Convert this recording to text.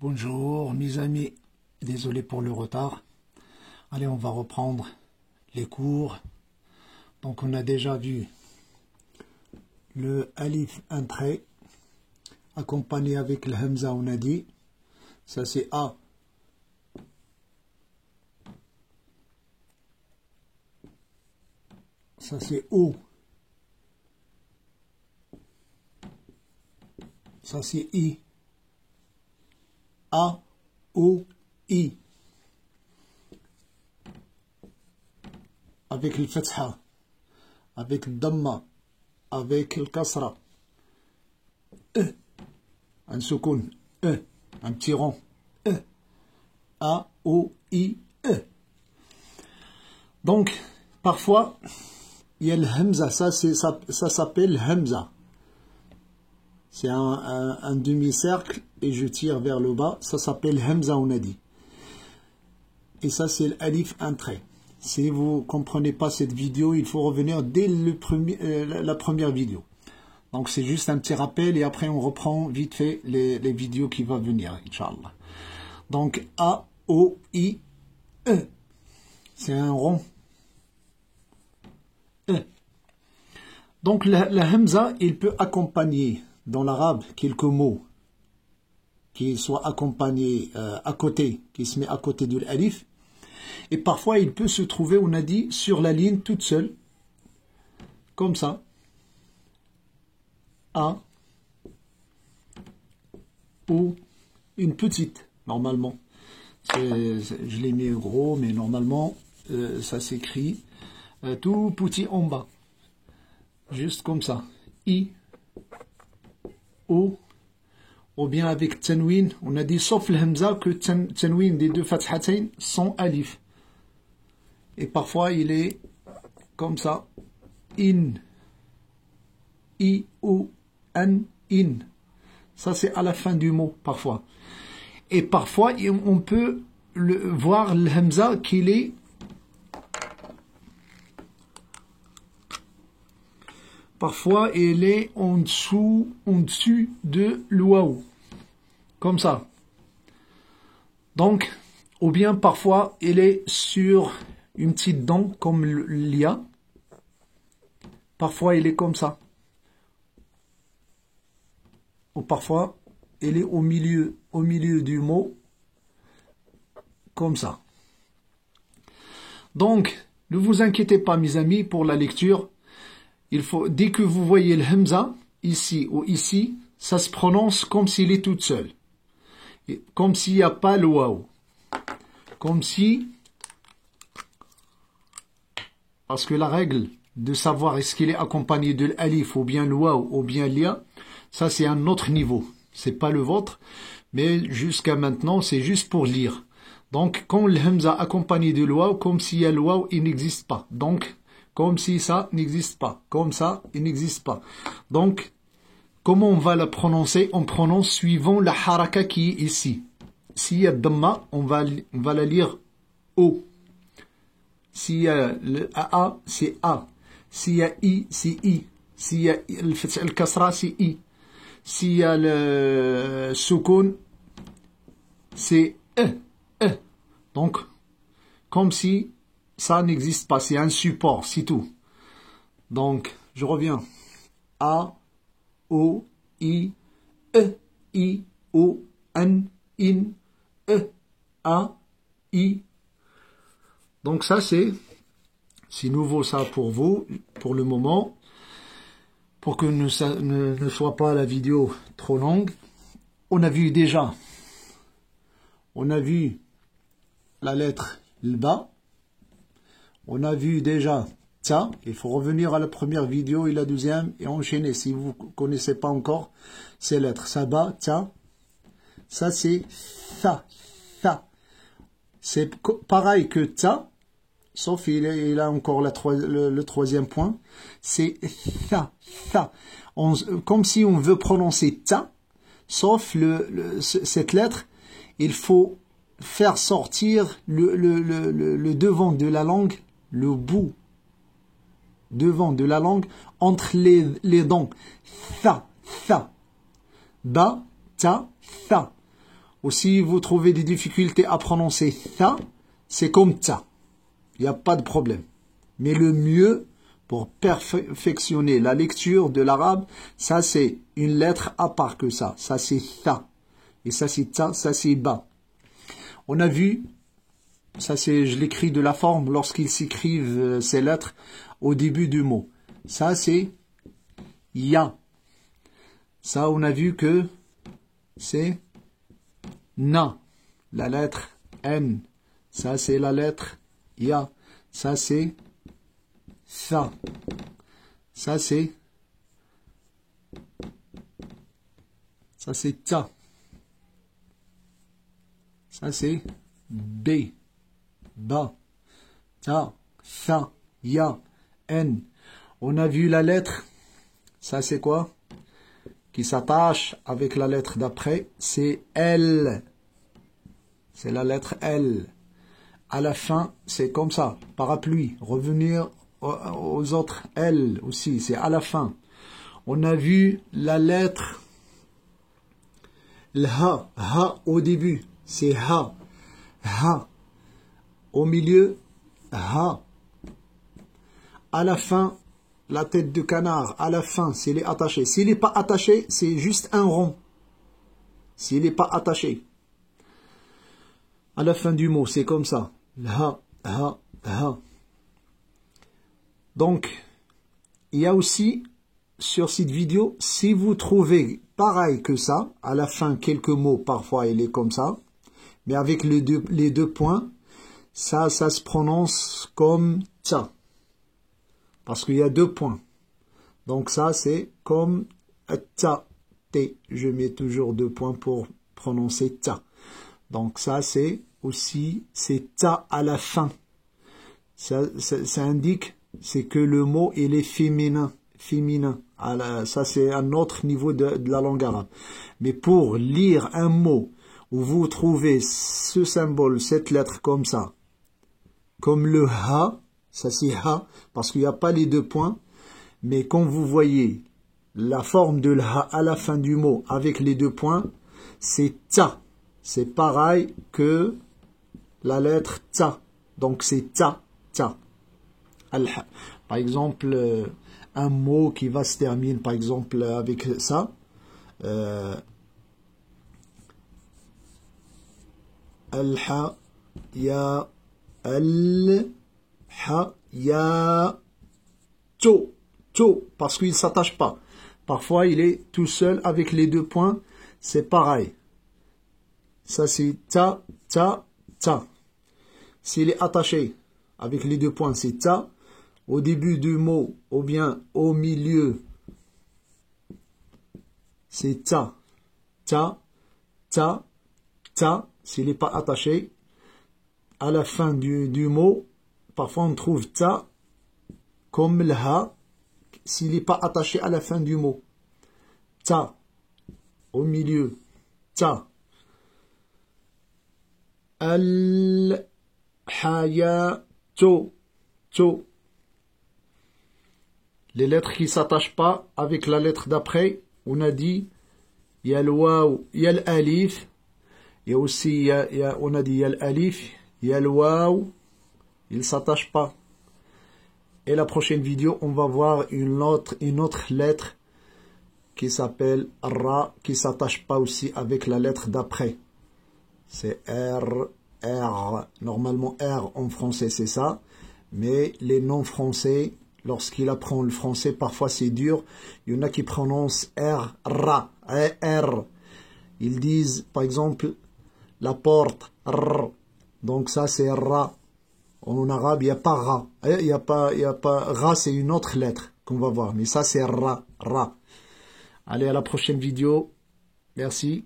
Bonjour mes amis, désolé pour le retard. Allez, on va reprendre les cours. Donc on a déjà vu le alif un trait accompagné avec le hamza, on a dit. Ça c'est A. Ça c'est O. Ça c'est I. A, O, I. Avec le fatha, avec le damma, avec le kasra. E. Un soukoun. E. Un petit rond. E. A, O, I, E. Donc, parfois, il y a le hamza. Ça s'appelle hamza. C'est un demi-cercle et je tire vers le bas. Ça s'appelle hamza, on a dit. Et ça, c'est l'alif, un trait. Si vous ne comprenez pas cette vidéo, il faut revenir dès la première vidéo. Donc, c'est juste un petit rappel et après, on reprend vite fait les vidéos qui vont venir, Inch'Allah. Donc, A, O, I, E. C'est un rond. E. Donc, la hamza, il peut accompagner dans l'arabe quelques mots qui soient accompagnés à côté, qui se met à côté de l'alif. Et parfois, il peut se trouver, on a dit, sur la ligne toute seule, comme ça. A, ou une petite, normalement. Je l'ai mis gros, mais normalement, ça s'écrit tout petit en bas. Juste comme ça. I, O, ou bien avec tanwin, on a dit sauf le hamza que tanwin des deux fathatain sont alif. Et parfois il est comme ça, in, I, O, N, in. Ça c'est à la fin du mot, parfois. Et parfois on peut voir le hamza qu'il est parfois, il est en dessus de l'ouaou. Comme ça. Donc, ou bien parfois, il est sur une petite dent, comme l'ia. Parfois, il est comme ça. Ou parfois, il est au milieu du mot, comme ça. Donc, ne vous inquiétez pas, mes amis, pour la lecture. Il faut, dès que vous voyez le hamza, ici ou ici, ça se prononce comme s'il est toute seule. Comme s'il n'y a pas le waouh. Comme si, parce que la règle de savoir est-ce qu'il est accompagné de l'alif ou bien le waouh ou bien l'ia, ça c'est un autre niveau. C'est pas le vôtre, mais jusqu'à maintenant c'est juste pour lire. Donc quand le hamza accompagné de le waouh, comme s'il y a le waouh, il n'existe pas. Donc, comme si ça n'existe pas. Comme ça, il n'existe pas. Donc, comment on va la prononcer? On prononce suivant la haraka qui est ici. S'il y a damma, on va la lire O. S'il y a le A, c'est A. S'il y a I, c'est I. S'il y a le kasra, c'est I. S'il y a le soukoun, c'est E. E. Donc, comme si ça n'existe pas, c'est un support, c'est tout. Donc, je reviens. A, O, I, E, I, O, N, in, E, A, I. Donc ça, c'est nouveau ça pour vous, pour le moment, pour que ne soit pas la vidéo trop longue. On a vu déjà, on a vu la lettre le bas. On a vu déjà ça. Il faut revenir à la première vidéo et la deuxième et enchaîner. Si vous ne connaissez pas encore ces lettres. Ça bas, ça. Ça c'est fa. Fa. C'est pareil que ta. Sauf il a encore le troisième point. C'est fa. Fa. Comme si on veut prononcer ta. Sauf cette lettre. Il faut faire sortir le devant de la langue. Le bout devant de la langue entre les dents. Tha, tha. Ba, ta, tha. Ou si vous trouvez des difficultés à prononcer tha, c'est comme ta. Il n'y a pas de problème. Mais le mieux pour perfectionner la lecture de l'arabe, ça c'est une lettre à part que ça. Ça c'est tha. Et ça c'est ta, ça c'est ba. On a vu, ça c'est, je l'écris de la forme lorsqu'ils s'écrivent ces lettres au début du mot. Ça c'est ya. Ça on a vu que c'est na, la lettre N. Ça, c'est la lettre Ya. Ça, c'est Tha. Ça, c'est Ta. Ça, c'est B. Ba. Ta. Tha. Ya. N. On a vu la lettre. Ça, c'est quoi? Qui s'attache avec la lettre d'après, c'est L. C'est la lettre L. À la fin, c'est comme ça, parapluie. Revenir aux autres L aussi, c'est à la fin. On a vu la lettre le Ha. Ha au début, c'est Ha. Ha. Au milieu, Ha. À la fin, la tête de canard, à la fin, s'il est attaché. S'il n'est pas attaché, c'est juste un rond. S'il n'est pas attaché. À la fin du mot, c'est comme ça. Ha, ha, ha. Donc, il y a aussi, sur cette vidéo, si vous trouvez pareil que ça, à la fin, quelques mots, parfois, il est comme ça. Mais avec les deux points, ça se prononce comme ta. Parce qu'il y a 2 points. Donc ça, c'est comme ta, t. Je mets toujours 2 points pour prononcer ta. Donc ça, c'est aussi, c'est ta à la fin. Ça indique, c'est que le mot, il est féminin. Féminin. Ça, c'est un autre niveau de la langue arabe. Mais pour lire un mot où vous trouvez ce symbole, cette lettre comme ça, comme le ha, ça c'est ha, parce qu'il n'y a pas les 2 points, mais quand vous voyez la forme de la à la fin du mot avec les 2 points, c'est ta. C'est pareil que la lettre ta. Donc c'est ta, ta. Par exemple, un mot qui va se terminer, par exemple, avec ça. Al-ha, ya, al-ha, ya, to. To, parce qu'il ne s'attache pas. Parfois, il est tout seul avec les 2 points. C'est pareil. Ça, c'est ta, ta, ta. S'il est attaché avec les 2 points, c'est ta. Au début du mot, ou bien au milieu, c'est ta, ta, ta, ta. S'il n'est pas attaché. À la fin du mot, parfois on trouve ta comme le ha. S'il n'est pas attaché à la fin du mot. Ta. Au milieu. Ta. Al-hayatu. To. Les lettres qui ne s'attachent pas avec la lettre d'après, on a dit, il y a le waw, il y a l'alif. Et aussi, on a dit, il y a l'alif, il y a le waw. Il ne s'attache pas. Et la prochaine vidéo, on va voir une autre lettre qui s'appelle Ra, qui ne s'attache pas aussi avec la lettre d'après. C'est R, R. Normalement, R en français, c'est ça. Mais les non-français, lorsqu'ils apprennent le français, parfois c'est dur. Il y en a qui prononcent R, Ra, R. Ils disent, par exemple, la porte, R. Donc ça, c'est Ra. En arabe, il n'y a pas Ra. Il n'y a pas Ra, c'est une autre lettre qu'on va voir. Mais ça, c'est Ra. Ra. Allez, à la prochaine vidéo. Merci.